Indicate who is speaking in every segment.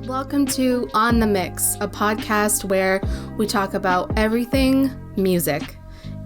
Speaker 1: Welcome to On the Mix, a podcast where we talk about everything music.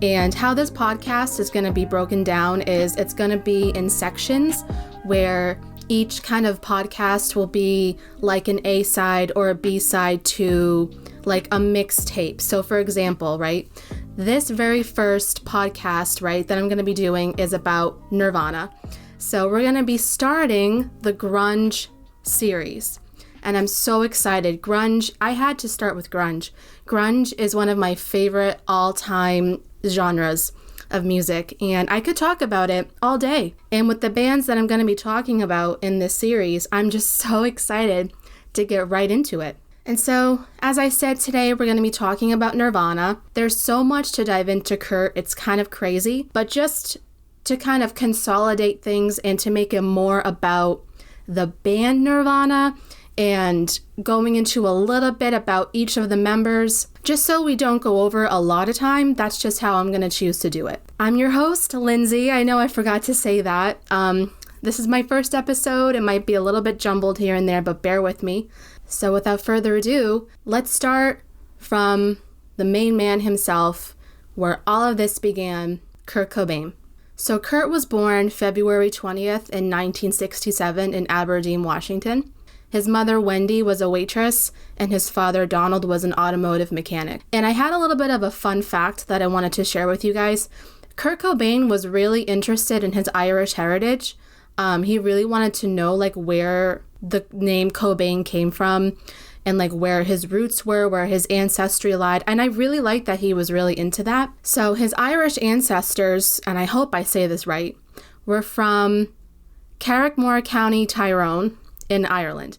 Speaker 1: And how this podcast is going to be broken down is it's going to be in sections where each kind of podcast will be like an A-side or a B-side to like a mixtape. So for example, right, this very first podcast, right, that I'm going to be doing is about Nirvana. So we're going to be starting the Grunge series. And I'm so excited. Grunge, I had to start with grunge. Grunge is one of my favorite all-time genres of music, and I could talk about it all day. And with the bands that I'm going to be talking about in this series, I'm just so excited to get right into it. And so, as I said, today we're going to be talking about Nirvana. There's so much to dive into Kurt, it's kind of crazy, but just to kind of consolidate things and to make it more about the band Nirvana and going into a little bit about each of the members, just so we don't go over a lot of time. That's just how I'm going to choose to do it. I'm your host, Lindsay. I know I forgot to say that. This is my first episode. It might be a little bit jumbled here and there, but bear with me. So without further ado, let's start from the main man himself, where all of this began, Kurt Cobain. So Kurt was born February 20th in 1967 in Aberdeen, Washington. His mother, Wendy, was a waitress, and his father, Donald, was an automotive mechanic. And I had a little bit of a fun fact that I wanted to share with you guys. Kurt Cobain was really interested in his Irish heritage. He really wanted to know, like, where the name Cobain came from and, like, where his roots were, where his ancestry lied. And I really liked that he was really into that. So his Irish ancestors, and I hope I say this right, were from Carrickmore County, Tyrone, in Ireland.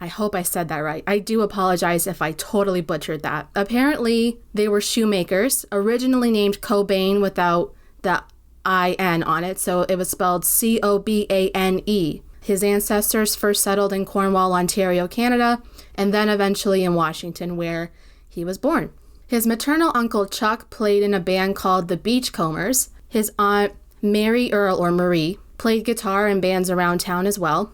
Speaker 1: I hope I said that right. I do apologize if I totally butchered that. Apparently, they were shoemakers, originally named Cobain without the I-N on it, so it was spelled C-O-B-A-N-E. His ancestors first settled in Cornwall, Ontario, Canada, and then eventually in Washington, where he was born. His maternal uncle Chuck played in a band called the Beachcombers. His aunt Mary Earl, or Marie, played guitar in bands around town as well.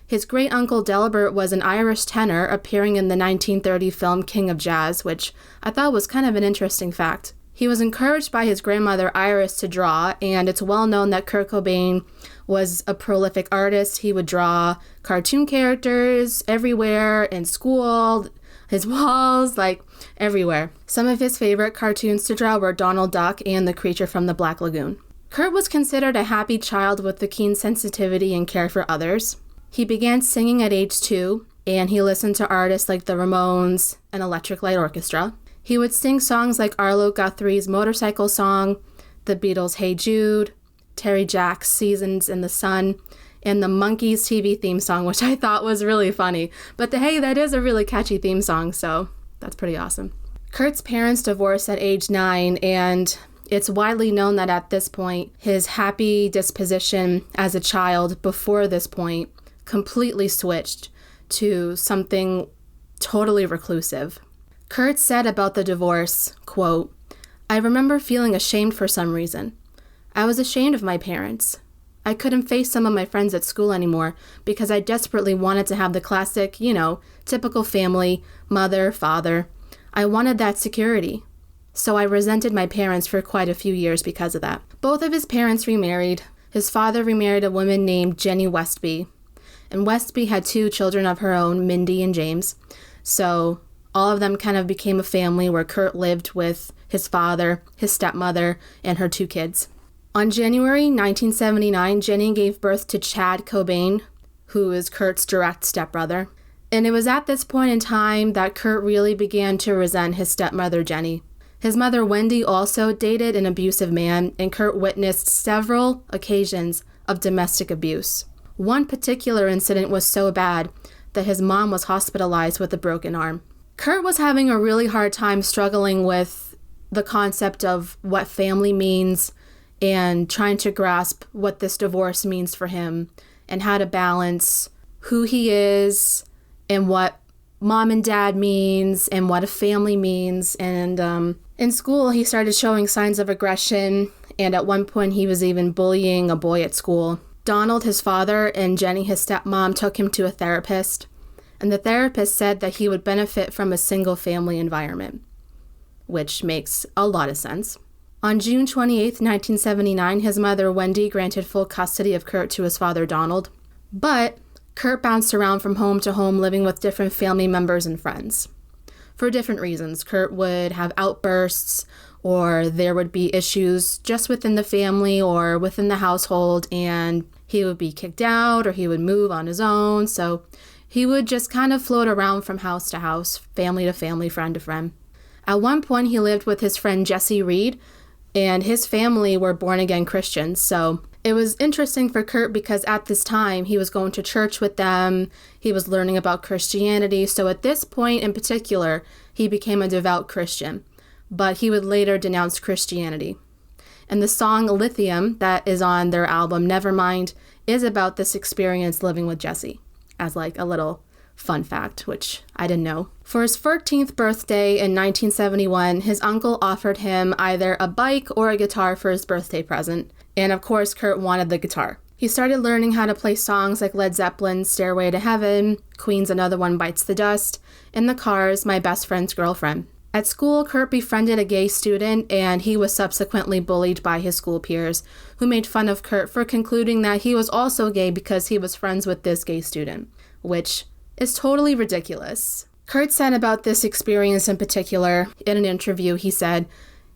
Speaker 1: His great-uncle Delbert was an Irish tenor appearing in the 1930 film King of Jazz, which I thought was kind of an interesting fact. He was encouraged by his grandmother Iris to draw, and it's well known that Kurt Cobain was a prolific artist. He would draw cartoon characters everywhere, in school, his walls, like everywhere. Some of his favorite cartoons to draw were Donald Duck and the creature from the Black Lagoon. Kurt was considered a happy child with a keen sensitivity and care for others. He began singing at age 2, and he listened to artists like the Ramones and Electric Light Orchestra. He would sing songs like Arlo Guthrie's Motorcycle Song, the Beatles' Hey Jude, Terry Jack's Seasons in the Sun, and the Monkees TV theme song, which I thought was really funny. But hey, that is a really catchy theme song, so that's pretty awesome. Kurt's parents divorced at age 9, and it's widely known that at this point, his happy disposition as a child before this point completely switched to something totally reclusive. Kurt said about the divorce, quote, "I remember feeling ashamed for some reason. I was ashamed of my parents. I couldn't face some of my friends at school anymore because I desperately wanted to have the classic, typical family, mother, father. I wanted that security. So I resented my parents for quite a few years because of that." Both of his parents remarried. His father remarried a woman named Jenny Westby. And Westby had 2 children of her own, Mindy and James. So all of them kind of became a family where Kurt lived with his father, his stepmother, and her 2 kids. On January 1979, Jenny gave birth to Chad Cobain, who is Kurt's direct stepbrother. And it was at this point in time that Kurt really began to resent his stepmother, Jenny. His mother, Wendy, also dated an abusive man, and Kurt witnessed several occasions of domestic abuse. One particular incident was so bad that his mom was hospitalized with a broken arm. Kurt was having a really hard time struggling with the concept of what family means and trying to grasp what this divorce means for him and how to balance who he is and what mom and dad means and what a family means. And in school, he started showing signs of aggression, and at one point he was even bullying a boy at school. Donald, his father, and Jenny, his stepmom, took him to a therapist. and the therapist said that he would benefit from a single-family environment, which makes a lot of sense. On June 28, 1979, his mother, Wendy, granted full custody of Kurt to his father, Donald. But Kurt bounced around from home to home, living with different family members and friends. For different reasons. Kurt would have outbursts, or there would be issues just within the family or within the household, and he would be kicked out or he would move on his own. So he would just kind of float around from house to house, family to family, friend to friend. At one point, he lived with his friend Jesse Reed, and his family were born-again Christians. So it was interesting for Kurt because at this time, he was going to church with them. He was learning about Christianity. So at this point in particular, he became a devout Christian, but he would later denounce Christianity. And the song Lithium that is on their album Nevermind is about this experience living with Jesse, as like a little fun fact, which I didn't know. For his 14th birthday in 1971, his uncle offered him either a bike or a guitar for his birthday present. And of course, Kurt wanted the guitar. He started learning how to play songs like Led Zeppelin's Stairway to Heaven, Queen's Another One Bites the Dust, and The Cars' My Best Friend's Girlfriend. At school, Kurt befriended a gay student, and he was subsequently bullied by his school peers, who made fun of Kurt for concluding that he was also gay because he was friends with this gay student, which is totally ridiculous. Kurt said about this experience in particular, in an interview, he said,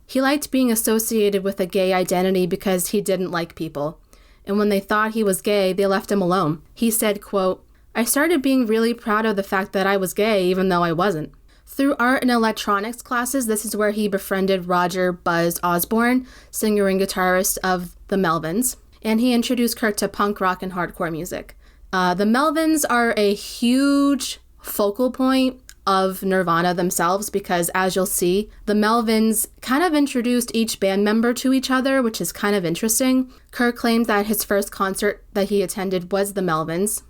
Speaker 1: he liked being associated with a gay identity because he didn't like people. And when they thought he was gay, they left him alone. He said, quote, I started being really proud of the fact that I was gay, even though I wasn't. Through art and electronics classes, this is where he befriended Roger Buzz Osborne, singer and guitarist of the Melvins, and he introduced Kurt to punk rock and hardcore music. The Melvins are a huge focal point of Nirvana themselves because, as you'll see, the Melvins kind of introduced each band member to each other, which is kind of interesting. Kurt claimed that his first concert that he attended was the Melvins.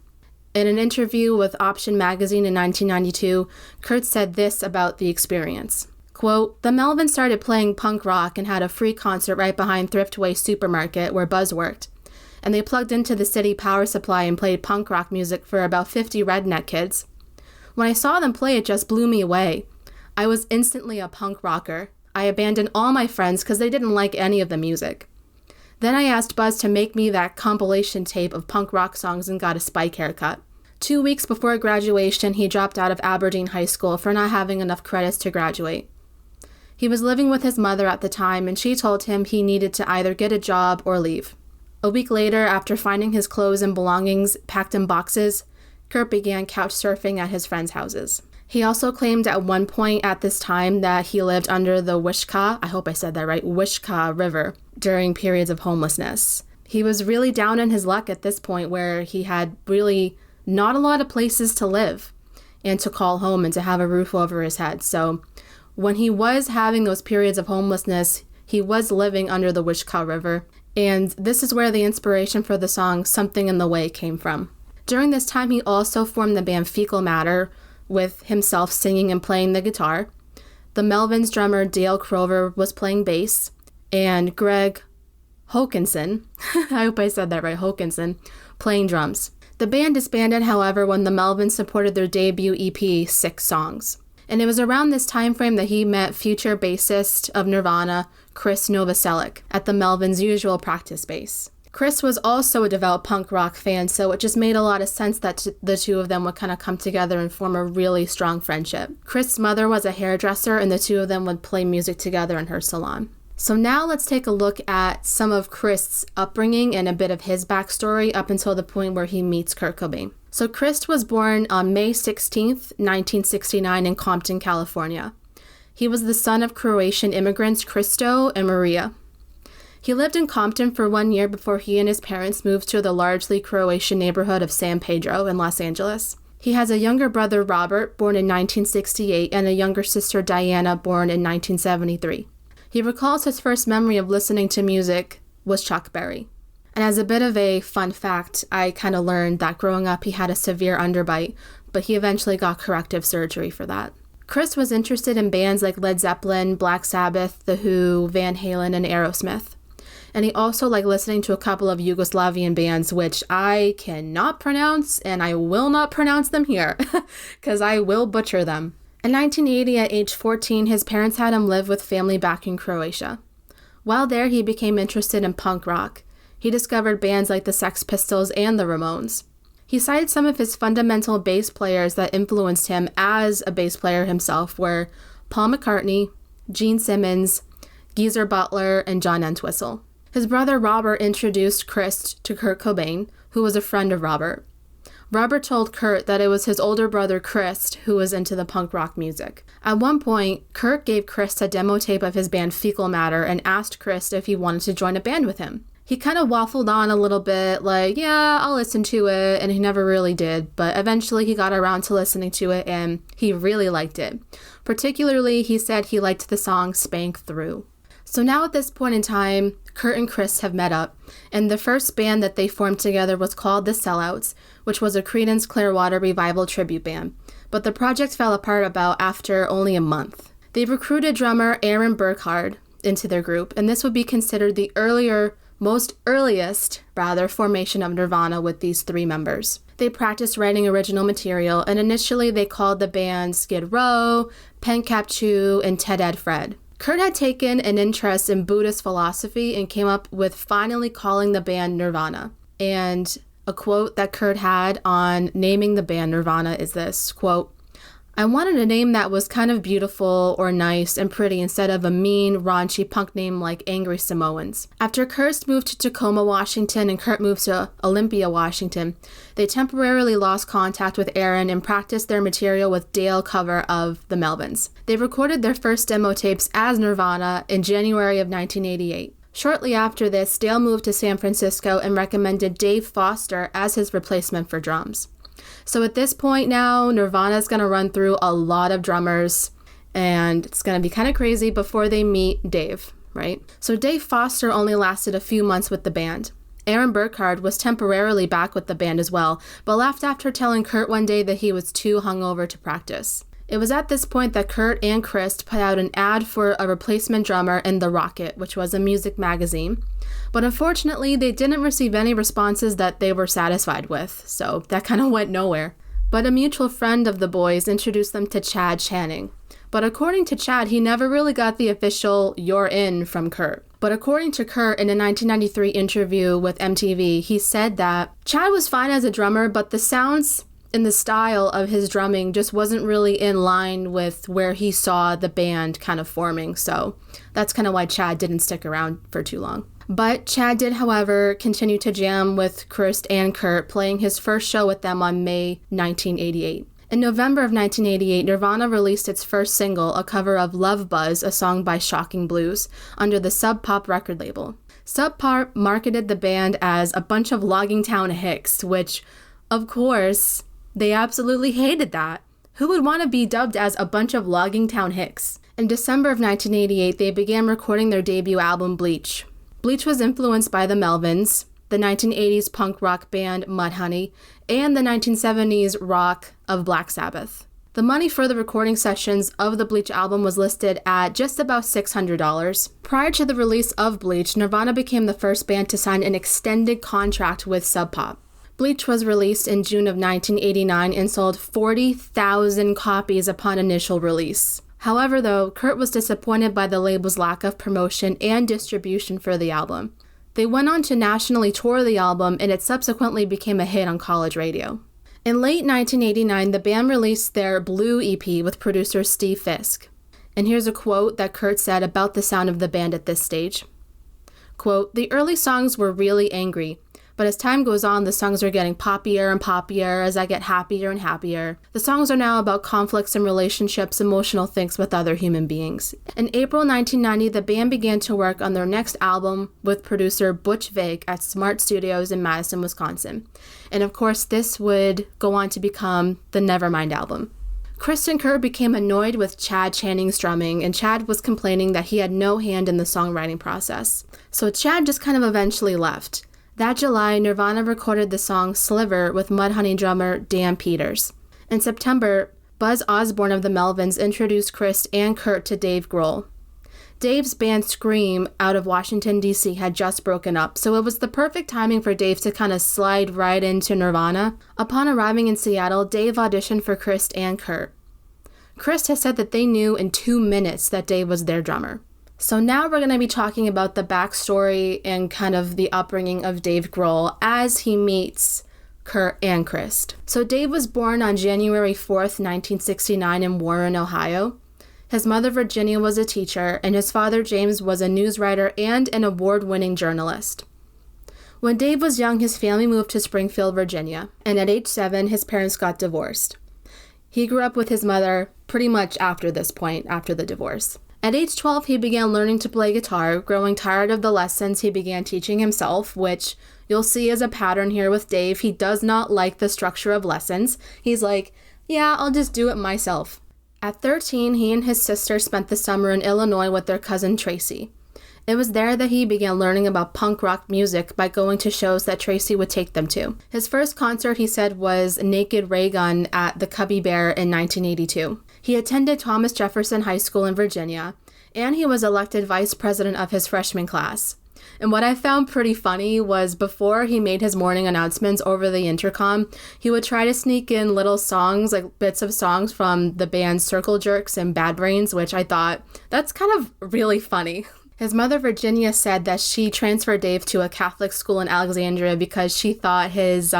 Speaker 1: In an interview with Option magazine in 1992, Kurt said this about the experience. Quote, the Melvins started playing punk rock and had a free concert right behind Thriftway Supermarket where Buzz worked. And they plugged into the city power supply and played punk rock music for about 50 redneck kids. When I saw them play, it just blew me away. I was instantly a punk rocker. I abandoned all my friends because they didn't like any of the music. Then I asked Buzz to make me that compilation tape of punk rock songs and got a spike haircut. 2 weeks before graduation, he dropped out of Aberdeen High School for not having enough credits to graduate. He was living with his mother at the time, and she told him he needed to either get a job or leave. A week later, after finding his clothes and belongings packed in boxes, Kurt began couch surfing at his friends' houses. He also claimed at one point at this time that he lived under the Wishkah, I hope I said that right, Wishkah River, during periods of homelessness. He was really down in his luck at this point where he had really not a lot of places to live and to call home and to have a roof over his head. So when he was having those periods of homelessness, he was living under the Wishkah River. And this is where the inspiration for the song Something in the Way came from. During this time, he also formed the band Fecal Matter with himself singing and playing the guitar. The Melvins drummer Dale Crover was playing bass, and Greg Hokanson, I hope I said that right, Hokanson, playing drums. The band disbanded, however, when the Melvins supported their debut EP, 6 Songs. And it was around this time frame that he met future bassist of Nirvana, Krist Novoselic, at the Melvins' usual practice space. Krist was also a devout punk rock fan, so it just made a lot of sense that the two of them would kind of come together and form a really strong friendship. Krist's mother was a hairdresser, and the two of them would play music together in her salon. So now let's take a look at some of Krist's upbringing and a bit of his backstory up until the point where he meets Kurt Cobain. So Krist was born on May 16th, 1969 in Compton, California. He was the son of Croatian immigrants Kristo and Maria. He lived in Compton for 1 year before he and his parents moved to the largely Croatian neighborhood of San Pedro in Los Angeles. He has a younger brother, Robert, born in 1968, and a younger sister, Diana, born in 1973. He recalls his first memory of listening to music was Chuck Berry. And as a bit of a fun fact, I kind of learned that growing up he had a severe underbite, but he eventually got corrective surgery for that. Krist was interested in bands like Led Zeppelin, Black Sabbath, The Who, Van Halen, and Aerosmith. And he also liked listening to a couple of Yugoslavian bands, which I cannot pronounce, and I will not pronounce them here, because I will butcher them. In 1980, at age 14, his parents had him live with family back in Croatia. While there, he became interested in punk rock. He discovered bands like the Sex Pistols and the Ramones. He cited some of his fundamental bass players that influenced him as a bass player himself were Paul McCartney, Gene Simmons, Geezer Butler, and John Entwistle. His brother Robert introduced Krist to Kurt Cobain, who was a friend of Robert. Robert told Kurt that it was his older brother Krist who was into the punk rock music. At one point, Kurt gave Krist a demo tape of his band Fecal Matter and asked Krist if he wanted to join a band with him. He kind of waffled on a little bit, like, yeah, I'll listen to it, and he never really did, but eventually he got around to listening to it, and he really liked it. Particularly, he said he liked the song Spank Through. So now at this point in time, Kurt and Krist have met up, and the first band that they formed together was called The Sellouts, which was a Creedence Clearwater Revival tribute band, but the project fell apart about after only a month. They recruited drummer Aaron Burkhardt into their group, and this would be considered the earliest formation of Nirvana with these three members. They practiced writing original material, and initially they called the band Skid Row, Pencap Chew, and Ted Ed Fred. Kurt had taken an interest in Buddhist philosophy and came up with finally calling the band Nirvana. And a quote that Kurt had on naming the band Nirvana is this, quote, "I wanted a name that was kind of beautiful or nice and pretty instead of a mean, raunchy punk name like Angry Samoans." After Kurt moved to Tacoma, Washington, and Kurt moved to Olympia, Washington, they temporarily lost contact with Aaron and practiced their material with Dale cover of the Melvins. They recorded their first demo tapes as Nirvana in January of 1988. Shortly after this, Dale moved to San Francisco and recommended Dave Foster as his replacement for drums. So at this point now, Nirvana is going to run through a lot of drummers, and it's going to be kind of crazy before they meet Dave, right? So Dave Foster only lasted a few months with the band. Aaron Burkhardt was temporarily back with the band as well, but left after telling Kurt one day that he was too hungover to practice. It was at this point that Kurt and Krist put out an ad for a replacement drummer in The Rocket, which was a music magazine. But unfortunately, they didn't receive any responses that they were satisfied with, so that kind of went nowhere. But a mutual friend of the boys introduced them to Chad Channing. But according to Chad, he never really got the official "you're in" from Kurt. But according to Kurt, in a 1993 interview with MTV, he said that Chad was fine as a drummer, but the sounds and the style of his drumming just wasn't really in line with where he saw the band kind of forming. So that's kind of why Chad didn't stick around for too long. But Chad did, however, continue to jam with Krist and Kurt, playing his first show with them on May 1988. In November of 1988, Nirvana released its first single, a cover of Love Buzz, a song by Shocking Blues, under the Sub Pop record label. Sub Pop marketed the band as a bunch of logging town hicks, which, of course, they absolutely hated that. Who would want to be dubbed as a bunch of logging town hicks? In December of 1988, they began recording their debut album, Bleach. Bleach was influenced by the Melvins, the 1980s punk rock band Mudhoney, and the 1970s rock of Black Sabbath. The money for the recording sessions of the Bleach album was listed at just about $600. Prior to the release of Bleach, Nirvana became the first band to sign an extended contract with Sub Pop. Bleach was released in June of 1989 and sold 40,000 copies upon initial release. However, though, Kurt was disappointed by the label's lack of promotion and distribution for the album. They went on to nationally tour the album, and it subsequently became a hit on college radio. In late 1989, the band released their Blue EP with producer Steve Fisk. And here's a quote that Kurt said about the sound of the band at this stage. Quote, "The early songs were really angry. But as time goes on, the songs are getting poppier and poppier as I get happier and happier. The songs are now about conflicts and relationships, emotional things with other human beings." In April 1990, the band began to work on their next album with producer Butch Vig at Smart Studios in Madison, Wisconsin. And of course, this would go on to become the Nevermind album. Krist and Kurt became annoyed with Chad Channing's drumming, and Chad was complaining that he had no hand in the songwriting process. So Chad just kind of eventually left. That July, Nirvana recorded the song Sliver with Mudhoney drummer Dan Peters. In September, Buzz Osborne of the Melvins introduced Krist and Kurt to Dave Grohl. Dave's band Scream out of Washington, D.C. had just broken up, so it was the perfect timing for Dave to kind of slide right into Nirvana. Upon arriving in Seattle, Dave auditioned for Krist and Kurt. Krist has said that they knew in 2 minutes that Dave was their drummer. So now we're going to be talking about the backstory and kind of the upbringing of Dave Grohl as he meets Kurt and Krist. So Dave was born on January 4th, 1969 in Warren, Ohio. His mother, Virginia, was a teacher, and his father, James, was a news writer and an award-winning journalist. When Dave was young, his family moved to Springfield, Virginia, and at age 7, his parents got divorced. He grew up with his mother pretty much after this point, after the divorce. At age 12, he began learning to play guitar. Growing tired of the lessons, he began teaching himself, which you'll see as a pattern here with Dave. He does not like the structure of lessons. He's like, yeah, I'll just do it myself. At 13, he and his sister spent the summer in Illinois with their cousin Tracy. It was there that he began learning about punk rock music by going to shows that Tracy would take them to. His first concert, he said, was Naked Ray Gun at the Cubby Bear in 1982. He attended Thomas Jefferson High School in Virginia, and he was elected vice president of his freshman class. And what I found pretty funny was before he made his morning announcements over the intercom, he would try to sneak in little songs, like bits of songs from the bands Circle Jerks and Bad Brains, which I thought, that's kind of really funny. His mother, Virginia, said that she transferred Dave to a Catholic school in Alexandria because she thought his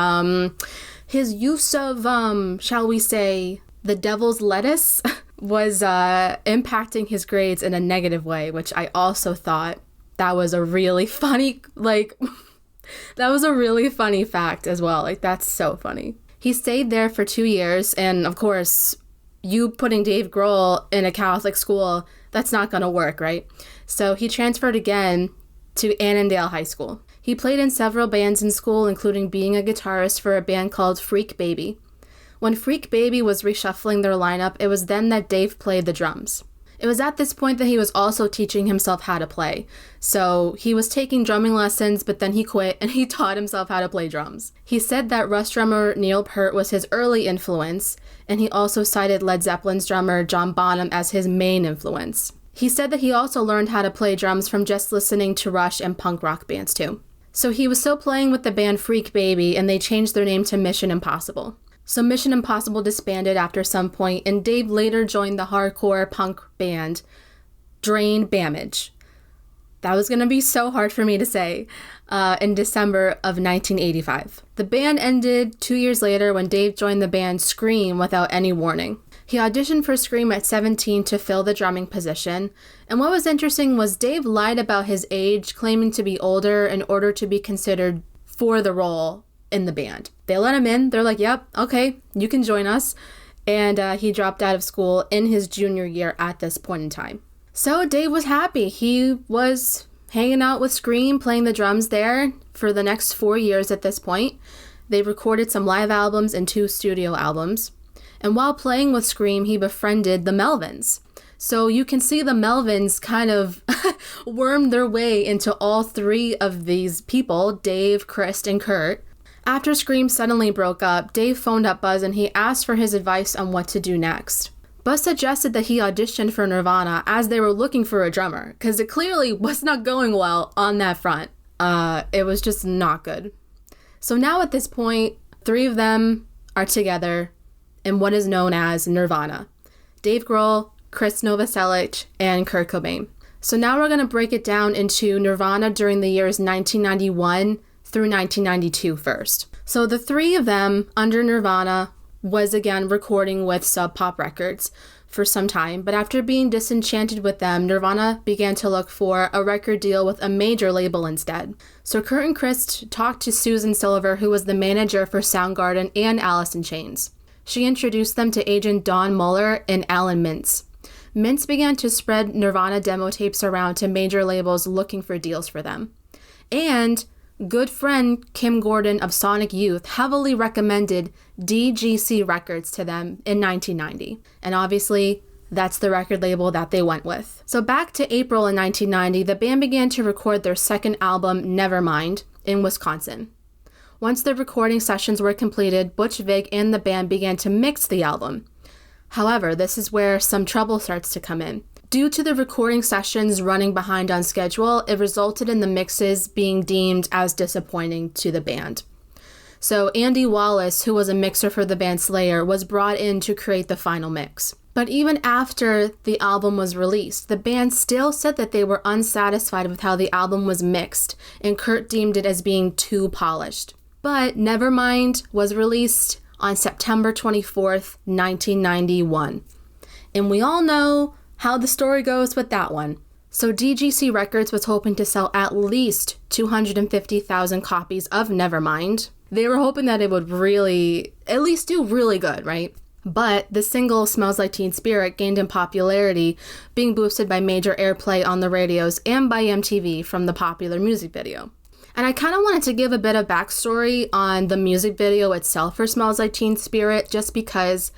Speaker 1: use of, shall we say, the devil's lettuce was impacting his grades in a negative way, which I also thought that was a really funny, that was a really funny fact as well. That's so funny. He stayed there for 2 years, and of course, you putting Dave Grohl in a Catholic school, that's not going to work, right? So he transferred again to Annandale High School. He played in several bands in school, including being a guitarist for a band called Freak Baby. When Freak Baby was reshuffling their lineup, it was then that Dave played the drums. It was at this point that he was also teaching himself how to play. So he was taking drumming lessons, but then he quit and he taught himself how to play drums. He said that Rush drummer Neil Peart was his early influence, and he also cited Led Zeppelin's drummer John Bonham as his main influence. He said that he also learned how to play drums from just listening to Rush and punk rock bands too. So he was still playing with the band Freak Baby, and they changed their name to Mission Impossible. So Mission Impossible disbanded after some point, and Dave later joined the hardcore punk band Drain Damage. That was going to be so hard for me to say, in December of 1985. The band ended 2 years later when Dave joined the band Scream without any warning. He auditioned for Scream at 17 to fill the drumming position, and what was interesting was Dave lied about his age, claiming to be older in order to be considered for the role in the band. They let him in. They're like, yep, okay, you can join us. And he dropped out of school in his junior year at this point in time. So Dave was happy. He was hanging out with Scream, playing the drums there for the next 4 years at this point. They recorded some live albums and 2 studio albums. And while playing with Scream, he befriended the Melvins. So you can see the Melvins kind of wormed their way into all 3 of these people, Dave, Krist, and Kurt. After Scream suddenly broke up, Dave phoned up Buzz and he asked for his advice on what to do next. Buzz suggested that he auditioned for Nirvana as they were looking for a drummer, because it clearly was not going well on that front. It was just not good. So now at this point, 3 of them are together in what is known as Nirvana. Dave Grohl, Krist Novoselic, and Kurt Cobain. So now we're going to break it down into Nirvana during the years 1991 through 1992 first. So the 3 of them under Nirvana was again recording with Sub Pop Records for some time, but after being disenchanted with them, Nirvana began to look for a record deal with a major label instead. So Kurt and Krist talked to Susan Silver, who was the manager for Soundgarden and Alice in Chains. She introduced them to agent Don Mueller and Alan Mintz. Mintz began to spread Nirvana demo tapes around to major labels looking for deals for them. And good friend Kim Gordon of Sonic Youth heavily recommended DGC Records to them in 1990. And obviously, that's the record label that they went with. So back to April in 1990, the band began to record their second album, Nevermind, in Wisconsin. Once the recording sessions were completed, Butch Vig and the band began to mix the album. However, this is where some trouble starts to come in. Due to the recording sessions running behind on schedule, it resulted in the mixes being deemed as disappointing to the band. So Andy Wallace, who was a mixer for the band Slayer, was brought in to create the final mix. But even after the album was released, the band still said that they were unsatisfied with how the album was mixed, and Kurt deemed it as being too polished. But Nevermind was released on September 24th, 1991. And we all know how the story goes with that one. So DGC Records was hoping to sell at least 250,000 copies of Nevermind. They were hoping that it would really, at least do really good, right? But the single Smells Like Teen Spirit gained in popularity, being boosted by major airplay on the radios and by MTV from the popular music video. And I kind of wanted to give a bit of backstory on the music video itself for Smells Like Teen Spirit, just because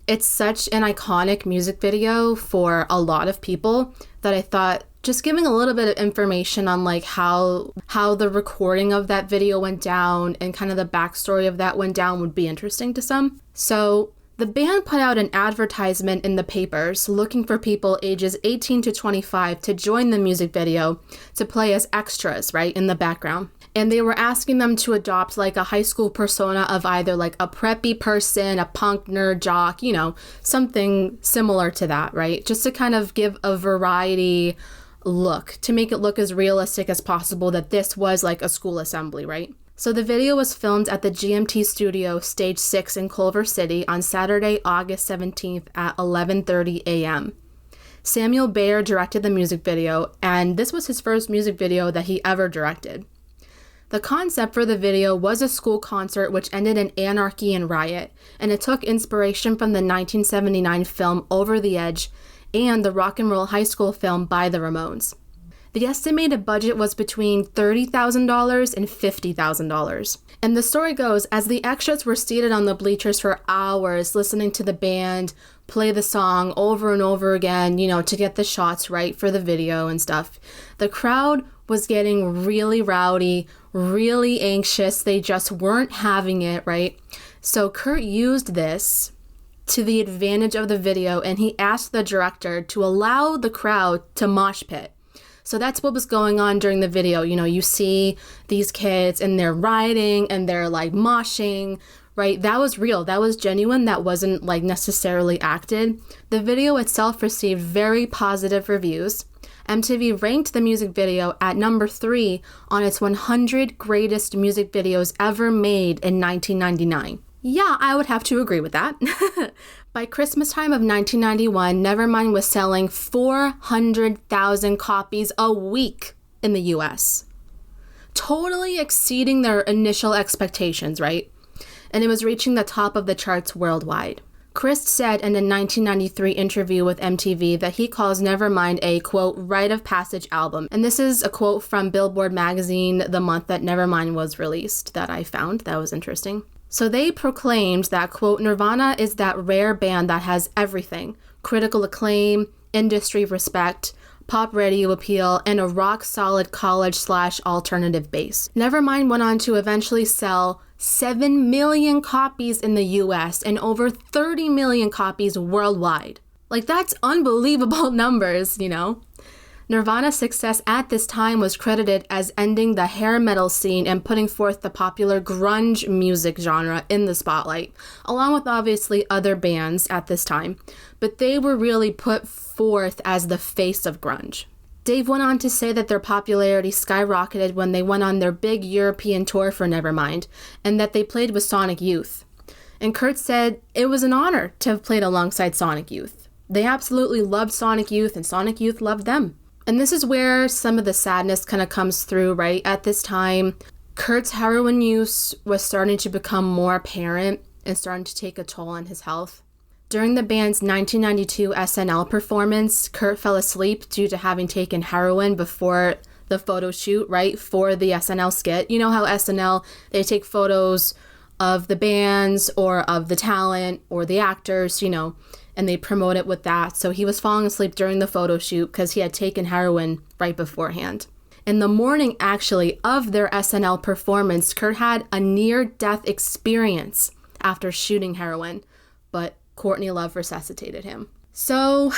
Speaker 1: it's such an iconic music video for a lot of people that I thought just giving a little bit of information on like how the recording of that video went down and kind of the backstory of that went down would be interesting to some. So the band put out an advertisement in the papers looking for people ages 18 to 25 to join the music video to play as extras, right, in the background. And they were asking them to adopt like a high school persona of either like a preppy person, a punk nerd jock, you know, something similar to that, right? Just to kind of give a variety look, to make it look as realistic as possible that this was like a school assembly, right? So the video was filmed at the GMT Studio, Stage 6 in Culver City on Saturday, August 17th at 11:30 a.m. Samuel Bayer directed the music video, and this was his first music video that he ever directed. The concept for the video was a school concert which ended in anarchy and riot, and it took inspiration from the 1979 film Over the Edge and the rock and roll high school film By the Ramones. The estimated budget was between $30,000 and $50,000. And the story goes, as the extras were seated on the bleachers for hours listening to the band play the song over and over again, you know, to get the shots right for the video and stuff, the crowd was getting really rowdy, really anxious. They just weren't having it, right? So Kurt used this to the advantage of the video, and he asked the director to allow the crowd to mosh pit. So that's what was going on during the video. You know, you see these kids and they're riding and they're like moshing, right? That was real. That was genuine. That wasn't like necessarily acted. The video itself received very positive reviews. MTV ranked the music video at number 3 on its 100 greatest music videos ever made in 1999. Yeah, I would have to agree with that. By Christmas time of 1991, Nevermind was selling 400,000 copies a week in the US. Totally exceeding their initial expectations, right? And it was reaching the top of the charts worldwide. Krist said in a 1993 interview with MTV that he calls Nevermind a, quote, rite of passage album. And this is a quote from Billboard magazine the month that Nevermind was released that I found. That was interesting. So they proclaimed that, quote, Nirvana is that rare band that has everything: critical acclaim, industry respect, pop radio appeal, and a rock-solid college/alternative base. Nevermind went on to eventually sell 7 million copies in the US and over 30 million copies worldwide. Like, that's unbelievable numbers, you know? Nirvana's success at this time was credited as ending the hair metal scene and putting forth the popular grunge music genre in the spotlight, along with obviously other bands at this time. But they were really put forth as the face of grunge. Dave went on to say that their popularity skyrocketed when they went on their big European tour for Nevermind, and that they played with Sonic Youth. And Kurt said it was an honor to have played alongside Sonic Youth. They absolutely loved Sonic Youth, and Sonic Youth loved them. And this is where some of the sadness kind of comes through, right? At this time, Kurt's heroin use was starting to become more apparent and starting to take a toll on his health. During the band's 1992 SNL performance, Kurt fell asleep due to having taken heroin before the photo shoot, right, for the SNL skit. You know how SNL, they take photos of the bands or of the talent or the actors, you know, and they promote it with that. So he was falling asleep during the photo shoot because he had taken heroin right beforehand. In the morning, actually, of their SNL performance, Kurt had a near-death experience after shooting heroin, but Courtney Love resuscitated him. So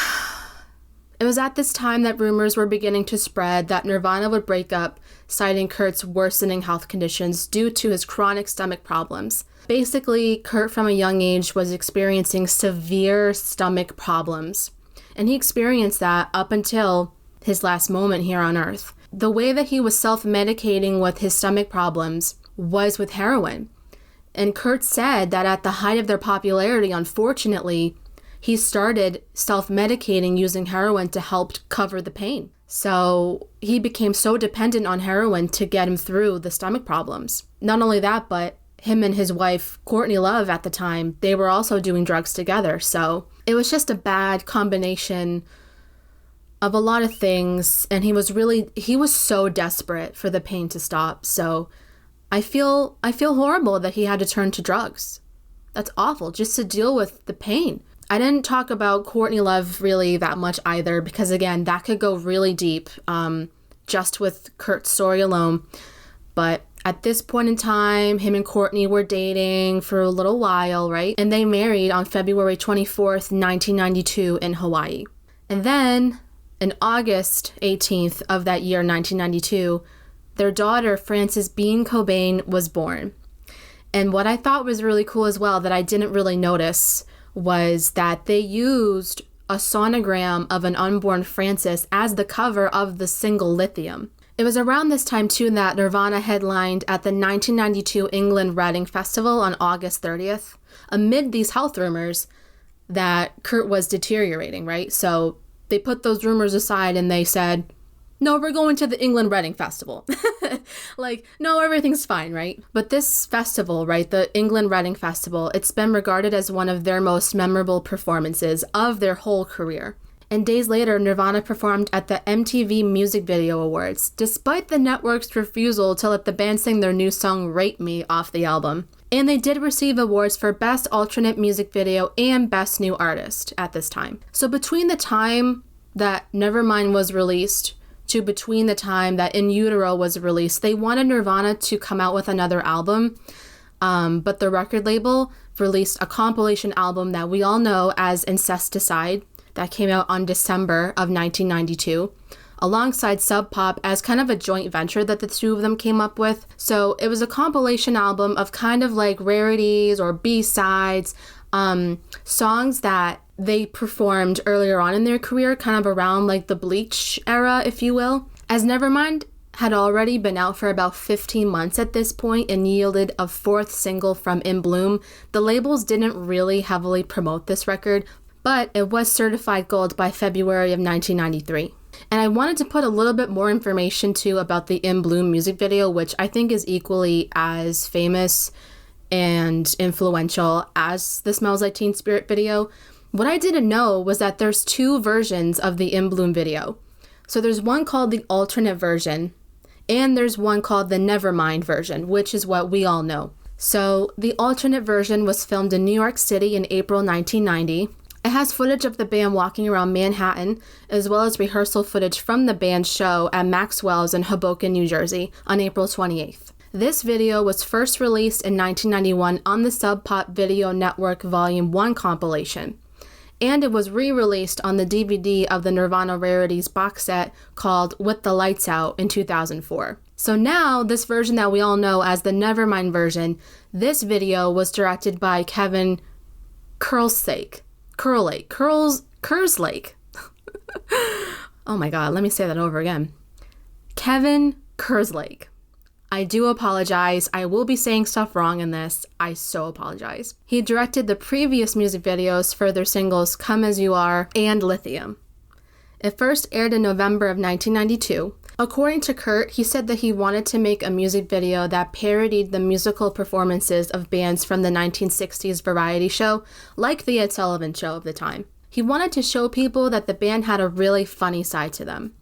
Speaker 1: It was at this time that rumors were beginning to spread that Nirvana would break up, citing Kurt's worsening health conditions due to his chronic stomach problems. Basically, Kurt from a young age was experiencing severe stomach problems, and he experienced that up until his last moment here on Earth. The way that he was self-medicating with his stomach problems was with heroin. And Kurt said that at the height of their popularity, unfortunately, he started self-medicating using heroin to help cover the pain. So he became so dependent on heroin to get him through the stomach problems. Not only that, but him and his wife, Courtney Love, at the time, they were also doing drugs together. So it was just a bad combination of a lot of things. And he was so desperate for the pain to stop. So I feel horrible that he had to turn to drugs. That's awful, just to deal with the pain. I didn't talk about Courtney Love really that much either, because again, that could go really deep, just with Kurt's story alone. But at this point in time, him and Courtney were dating for a little while, right? And they married on February 24th, 1992 in Hawaii. And then, on August 18th of that year, 1992, their daughter, Frances Bean Cobain, was born. And what I thought was really cool as well, that I didn't really notice, was that they used a sonogram of an unborn Frances as the cover of the single Lithium. It was around this time, too, that Nirvana headlined at the 1992 England Reading Festival on August 30th, amid these health rumors that Kurt was deteriorating, right? So they put those rumors aside and they said, no, we're going to the England Reading Festival. Like, no, everything's fine, right? But this festival, right, the England Reading Festival, it's been regarded as one of their most memorable performances of their whole career. And days later, Nirvana performed at the MTV Music Video Awards, despite the network's refusal to let the band sing their new song Rape Me off the album. And they did receive awards for Best Alternate Music Video and Best New Artist at this time. So between the time that Nevermind was released to between the time that In Utero was released, they wanted Nirvana to come out with another album, but the record label released a compilation album that we all know as Incesticide that came out on December of 1992, alongside Sub Pop as kind of a joint venture that the two of them came up with. So it was a compilation album of kind of like rarities or B-sides, songs that they performed earlier on in their career, kind of around like the Bleach era, if you will. As Nevermind had already been out for about 15 months at this point and yielded a fourth single from In Bloom, the labels didn't really heavily promote this record, but it was certified gold by February of 1993. And I wanted to put a little bit more information too about the In Bloom music video, which I think is equally as famous and influential as the Smells Like Teen Spirit video. What I didn't know was that there's two versions of the In Bloom video. So there's one called the alternate version, and there's one called the Nevermind version, which is what we all know. So the alternate version was filmed in New York City in April 1990. It has footage of the band walking around Manhattan, as well as rehearsal footage from the band's show at Maxwell's in Hoboken, New Jersey, on April 28th. This video was first released in 1991 on the Sub Pop Video Network Volume 1 compilation, and it was re-released on the DVD of the Nirvana Rarities box set called With the Lights Out in 2004. So now, this version that we all know as the Nevermind version, this video was directed by Kevin Kerslake. Oh my god, let me say that over again. Kevin Kerslake. I do apologize. I will be saying stuff wrong in this. I so apologize. He directed the previous music videos for their singles Come As You Are and Lithium. It first aired in November of 1992. According to Kurt, he said that he wanted to make a music video that parodied the musical performances of bands from the 1960s variety show, like The Ed Sullivan Show of the time. He wanted to show people that the band had a really funny side to them.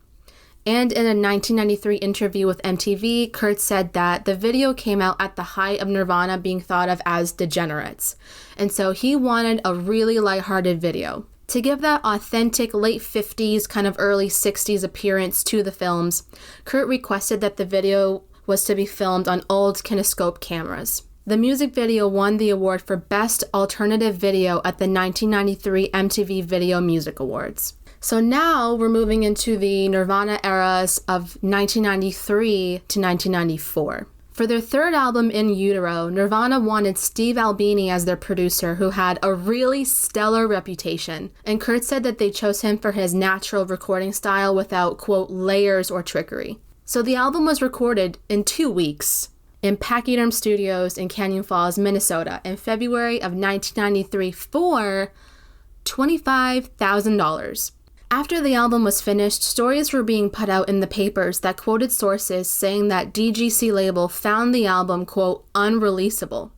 Speaker 1: And in a 1993 interview with MTV, Kurt said that the video came out at the height of Nirvana being thought of as degenerates. And so he wanted a really lighthearted video. To give that authentic late 50s, kind of early 60s appearance to the films, Kurt requested that the video was to be filmed on old kinescope cameras. The music video won the award for Best Alternative Video at the 1993 MTV Video Music Awards. So now we're moving into the Nirvana eras of 1993 to 1994. For their third album, In Utero, Nirvana wanted Steve Albini as their producer, who had a really stellar reputation. And Kurt said that they chose him for his natural recording style without, quote, layers or trickery. So the album was recorded in 2 weeks in Pachyderm Studios in Canyon Falls, Minnesota, in February of 1993 for $25,000. After the album was finished, stories were being put out in the papers that quoted sources saying that DGC label found the album, quote, unreleasable.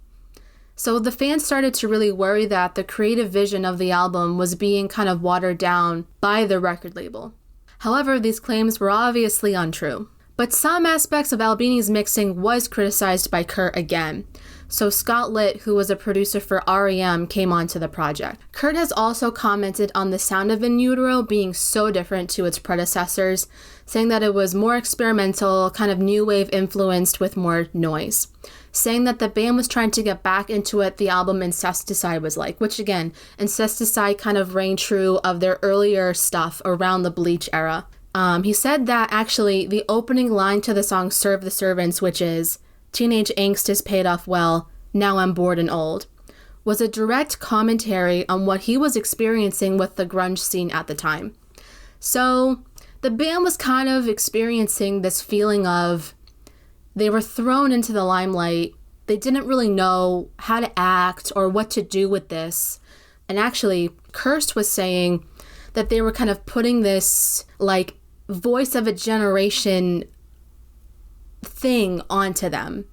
Speaker 1: So the fans started to really worry that the creative vision of the album was being kind of watered down by the record label. However, these claims were obviously untrue. But some aspects of Albini's mixing was criticized by Kurt again. So Scott Litt, who was a producer for R.E.M., came onto the project. Kurt has also commented on the sound of In Utero being so different to its predecessors, saying that it was more experimental, kind of new wave influenced with more noise. Saying that the band was trying to get back into what the album Incesticide was like, which again, Incesticide kind of rang true of their earlier stuff around the Bleach era. He said that actually the opening line to the song Serve the Servants, which is, "Teenage angst is paid off well, now I'm bored and old," was a direct commentary on what he was experiencing with the grunge scene at the time. So the band was kind of experiencing this feeling of they were thrown into the limelight. They didn't really know how to act or what to do with this. And actually, Kurt was saying that they were kind of putting this like voice of a generation thing onto them,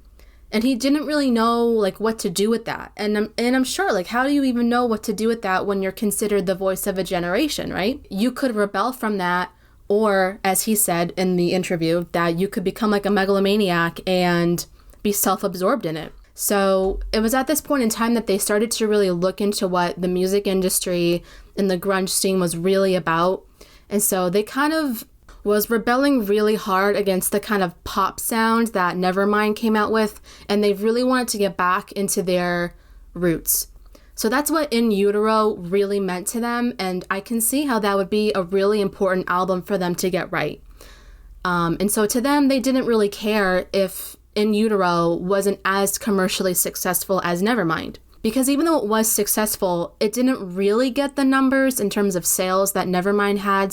Speaker 1: and he didn't really know like what to do with that. And I'm sure, like, how do you even know what to do with that when you're considered the voice of a generation, right? You could rebel from that, or as he said in the interview, that you could become like a megalomaniac and be self-absorbed in it. So it was at this point in time that they started to really look into what the music industry and the grunge scene was really about. And so they kind of was rebelling really hard against the kind of pop sound that Nevermind came out with, and they really wanted to get back into their roots. So that's what In Utero really meant to them, and I can see how that would be a really important album for them to get right. And so to them, they didn't really care if In Utero wasn't as commercially successful as Nevermind. Because even though it was successful, it didn't really get the numbers in terms of sales that Nevermind had,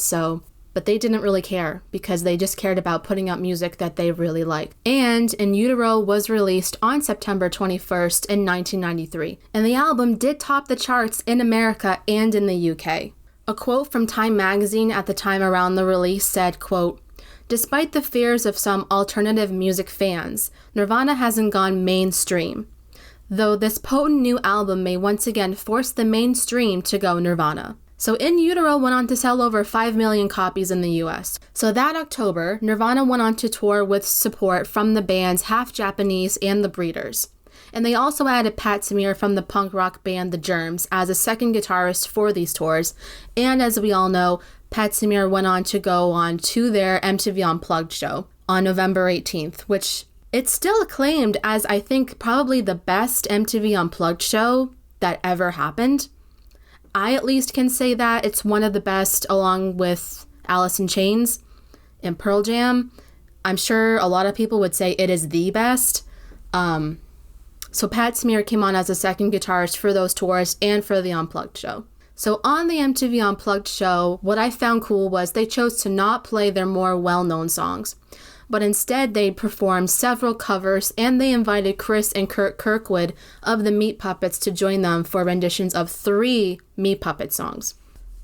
Speaker 1: but they didn't really care because they just cared about putting out music that they really liked. And In Utero was released on September 21st in 1993, and the album did top the charts in America and in the UK. A quote from Time magazine at the time around the release said, quote, "Despite the fears of some alternative music fans, Nirvana hasn't gone mainstream, though this potent new album may once again force the mainstream to go Nirvana." So In Utero went on to sell over 5 million copies in the US. So that October, Nirvana went on to tour with support from the bands Half Japanese and The Breeders. And they also added Pat Smear from the punk rock band The Germs as a second guitarist for these tours. And as we all know, Pat Smear went on to go on to their MTV Unplugged show on November 18th, which it's still acclaimed as, I think, probably the best MTV Unplugged show that ever happened. I at least can say that it's one of the best, along with Alice in Chains and Pearl Jam. I'm sure a lot of people would say it is the best. So Pat Smear came on as a second guitarist for those tours and for the Unplugged show. So on the MTV Unplugged show, what I found cool was they chose to not play their more well-known songs, but instead they performed several covers, and they invited Chris and Kurt Kirkwood of the Meat Puppets to join them for renditions of 3 Meat Puppet songs.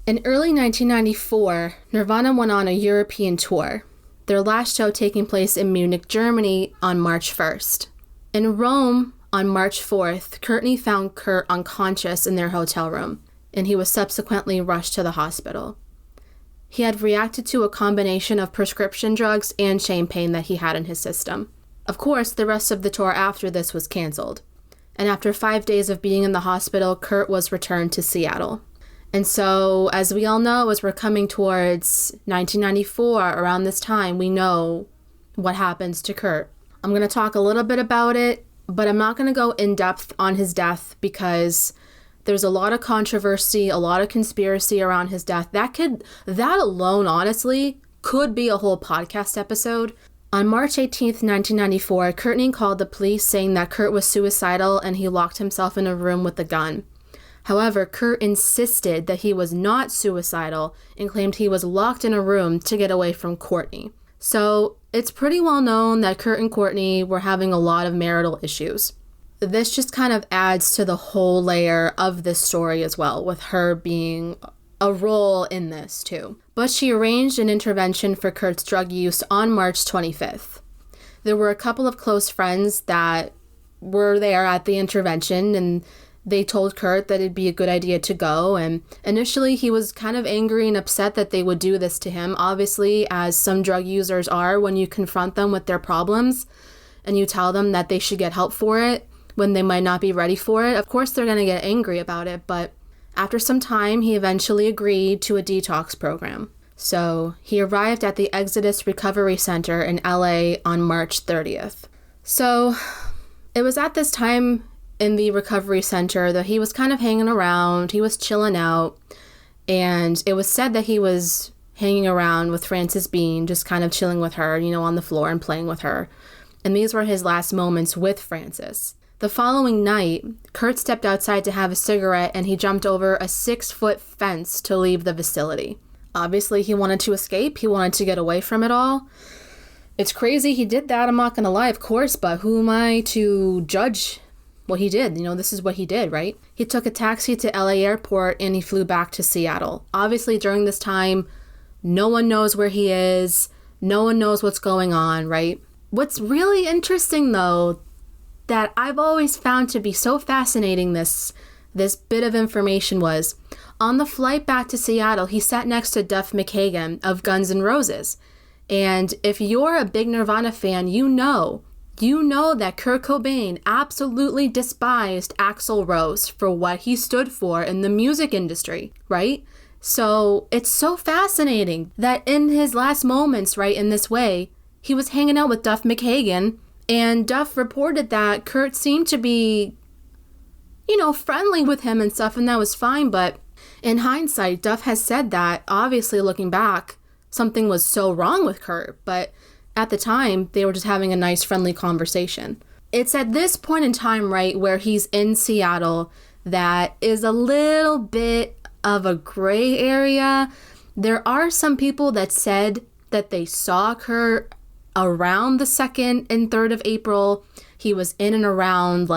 Speaker 1: In early 1994, Nirvana went on a European tour, their last show taking place in Munich, Germany on March 1st. In Rome, on March 4th, Courtney found Kurt unconscious in their hotel room, and he was subsequently rushed to the hospital. He had reacted to a combination of prescription drugs and champagne that he had in his system. Of course, the rest of the tour after this was canceled. And after 5 days of being in the hospital, Kurt was returned to Seattle. And so, as we all know, as we're coming towards 1994, around this time, we know what happens to Kurt. I'm going to talk a little bit about it, but I'm not going to go in depth on his death because There's a lot of controversy, a lot of conspiracy around his death. That alone, honestly, could be a whole podcast episode. On March 18th, 1994, Courtney called the police saying that Kurt was suicidal and he locked himself in a room with a gun. However, Kurt insisted that he was not suicidal and claimed he was locked in a room to get away from Courtney. So it's pretty well known that Kurt and Courtney were having a lot of marital issues. This just kind of adds to the whole layer of this story as well, with her being a role in this too. But she arranged an intervention for Kurt's drug use on March 25th. There were a couple of close friends that were there at the intervention, and they told Kurt that it'd be a good idea to go, and initially he was kind of angry and upset that they would do this to him, obviously, as some drug users are when you confront them with their problems and you tell them that they should get help for it when they might not be ready for it. Of course they're going to get angry about it, but after some time he eventually agreed to a detox program. So he arrived at the Exodus Recovery Center in LA on March 30th. So it was at this time in the recovery center that he was kind of hanging around, he was chilling out, and it was said that he was hanging around with Frances Bean, just kind of chilling with her, on the floor and playing with her. And these were his last moments with Frances. The following night, Kurt stepped outside to have a cigarette and he jumped over a 6-foot fence to leave the facility. Obviously, he wanted to escape, he wanted to get away from it all. It's crazy he did that, I'm not gonna lie, of course, but who am I to judge what he did? This is what he did, right? He took a taxi to LA airport and he flew back to Seattle. Obviously, during this time, no one knows where he is. No one knows what's going on, right? What's really interesting, though, that I've always found to be so fascinating, this bit of information was, on the flight back to Seattle, he sat next to Duff McKagan of Guns N' Roses. And if you're a big Nirvana fan, you know that Kurt Cobain absolutely despised Axl Rose for what he stood for in the music industry, right? So it's so fascinating that in his last moments, right, in this way, he was hanging out with Duff McKagan, and Duff reported that Kurt seemed to be, friendly with him and stuff, and that was fine. But in hindsight, Duff has said that, obviously looking back, something was so wrong with Kurt, but at the time, they were just having a nice, friendly conversation. It's at this point in time, right, where he's in Seattle, that is a little bit of a gray area. There are some people that said that they saw Kurt around the 2nd and 3rd of April. He was in and around,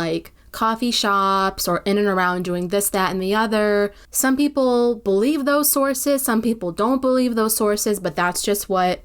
Speaker 1: coffee shops or in and around doing this, that, and the other. Some people believe those sources. Some people don't believe those sources, but that's just what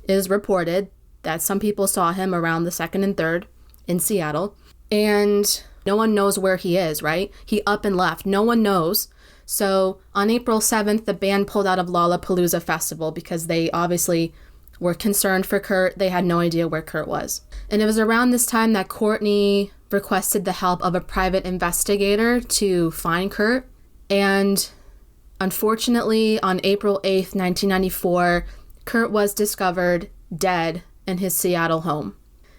Speaker 1: is reported, that some people saw him around the 2nd and 3rd in Seattle, and no one knows where he is, right? He up and left. No one knows. So on April 7th, the band pulled out of Lollapalooza Festival because they obviously were concerned for Kurt. They had no idea where Kurt was. And it was around this time that Courtney requested the help of a private investigator to find Kurt. And unfortunately, on April 8th, 1994, Kurt was discovered dead in his Seattle home.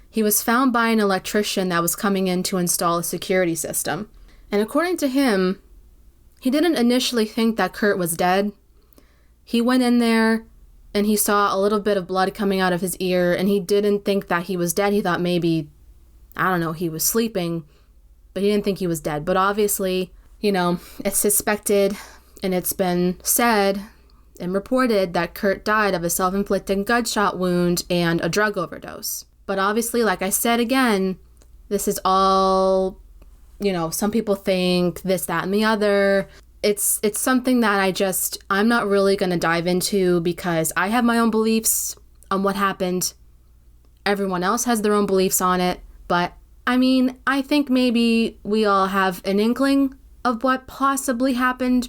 Speaker 1: He was found by an electrician that was coming in to install a security system. And according to him, he didn't initially think that Kurt was dead. He went in there and he saw a little bit of blood coming out of his ear, and he didn't think that he was dead. He thought maybe, he was sleeping, but he didn't think he was dead. But obviously, it's suspected and it's been said and reported that Kurt died of a self-inflicted gunshot wound and a drug overdose. But obviously, like I said again, this is all, some people think this, that, and the other. It's something that I'm not really going to dive into because I have my own beliefs on what happened. Everyone else has their own beliefs on it. But, I think maybe we all have an inkling of what possibly happened.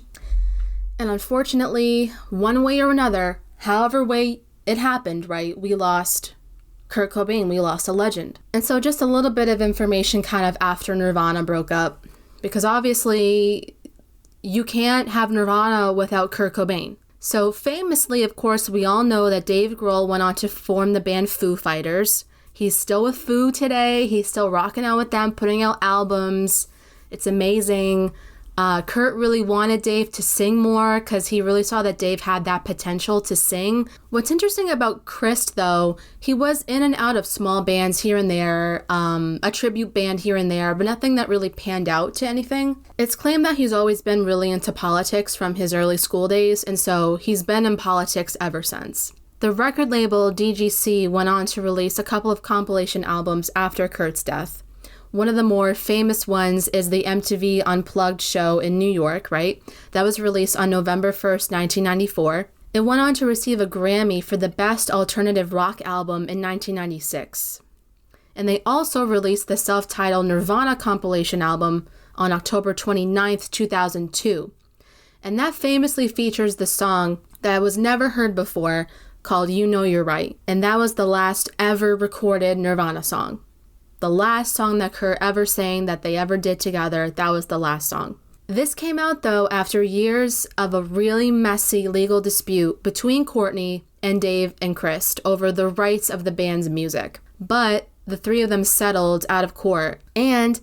Speaker 1: And unfortunately, one way or another, however way it happened, right, we lost Kurt Cobain, we lost a legend. And so just a little bit of information kind of after Nirvana broke up, because obviously you can't have Nirvana without Kurt Cobain. So famously, of course, we all know that Dave Grohl went on to form the band Foo Fighters. He's still with Foo today. He's still rocking out with them, putting out albums. It's amazing. Kurt really wanted Dave to sing more because he really saw that Dave had that potential to sing. What's interesting about Krist, though, he was in and out of small bands here and there, a tribute band here and there, but nothing that really panned out to anything. It's claimed that he's always been really into politics from his early school days, and so he's been in politics ever since. The record label DGC went on to release a couple of compilation albums after Kurt's death. One of the more famous ones is the MTV Unplugged show in New York, right? That was released on November 1st, 1994. It went on to receive a Grammy for the Best Alternative Rock Album in 1996. And they also released the self-titled Nirvana compilation album on October 29th, 2002. And that famously features the song that was never heard before called You Know You're Right. And that was the last ever recorded Nirvana song. The last song that Kurt ever sang that they ever did together, that was the last song. This came out, though, after years of a really messy legal dispute between Courtney and Dave and Krist over the rights of the band's music. But the three of them settled out of court. And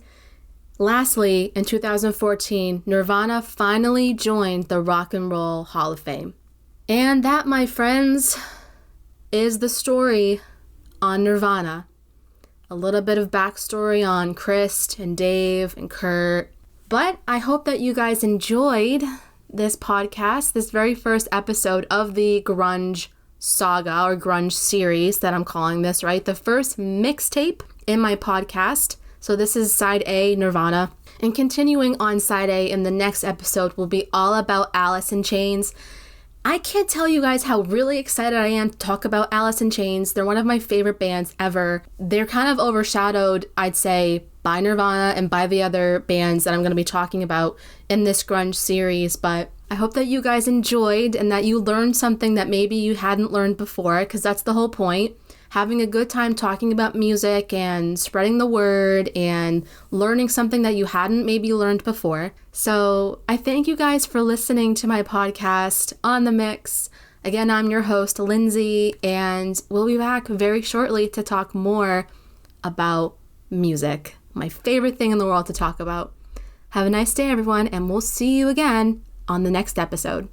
Speaker 1: lastly, in 2014, Nirvana finally joined the Rock and Roll Hall of Fame. And that, my friends, is the story on Nirvana. A little bit of backstory on Krist and Dave and Kurt. But I hope that you guys enjoyed this podcast, this very first episode of the Grunge saga or Grunge series that I'm calling this, right? The first mixtape in my podcast. So this is side A, Nirvana. And continuing on side A in the next episode will be all about Alice in Chains. I can't tell you guys how really excited I am to talk about Alice in Chains. They're one of my favorite bands ever. They're kind of overshadowed, I'd say, by Nirvana and by the other bands that I'm going to be talking about in this Grunge series. But I hope that you guys enjoyed and that you learned something that maybe you hadn't learned before, because that's the whole point. Having a good time talking about music and spreading the word and learning something that you hadn't maybe learned before. So I thank you guys for listening to my podcast, On the Mix. Again, I'm your host, Lindsay, and we'll be back very shortly to talk more about music, my favorite thing in the world to talk about. Have a nice day, everyone, and we'll see you again on the next episode.